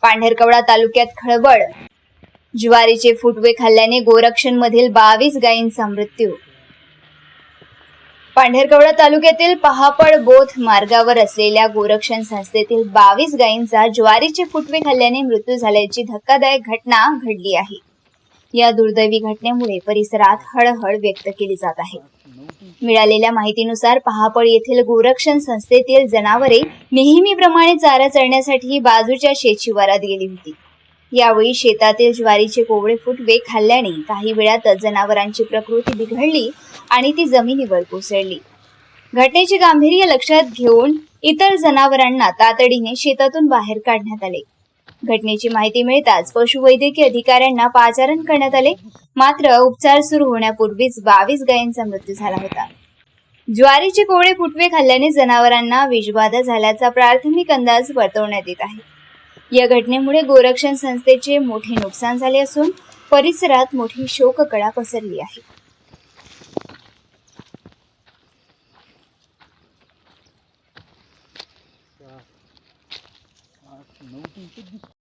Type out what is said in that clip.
पांढरकवडा तालुक्यात खळबळ. ज्वारीचे फुटवे खाल्ल्याने गोरक्षणमधील 22 गायींचा मृत्यू. पांढरकवडा तालुक्यातील पहापळ बोथ मार्गावर असलेल्या गोरक्षण संस्थेतील 22 गायींचा ज्वारीचे फुटवे खाल्ल्याने मृत्यू झाल्याची धक्कादायक घटना घडली आहे. या दुर्दैवी घटनेमुळे परिसरात हळहळ व्यक्त केली जात आहे. मिळालेल्या माहितीनुसार पहापळ येथील गोरक्षण संस्थेतील जनावरे नेहमीप्रमाणे चारा चरण्यासाठी बाजूच्या शेतशिवारात गेली होती. यावेळी शेतातील ज्वारीचे कोवळे फुटवे खाल्ल्याने काही वेळातच जनावरांची प्रकृती बिघडली आणि ती जमिनीवर कोसळली. घटनेचे गांभीर्य लक्षात घेऊन इतर जनावरांना तातडीने शेतातून बाहेर काढण्यात आले. घटनेची माहिती मिळताच पशुवैद्यकीय अधिकाऱ्यांना पाचारण करण्यात आले. मात्र उपचार सुरू होण्यापूर्वीच 22 गायींचा मृत्यू झाला होता. ज्वारीचे कोवळे फुटवे खाल्ल्याने जनावरांना विषबाधा झाल्याचा प्राथमिक अंदाज वर्तवण्यात येत आहे. या घटनेमुळे गोरक्षण संस्थेचे मोठे नुकसान झाले असून परिसरात मोठी शोककळा पसरली आहे.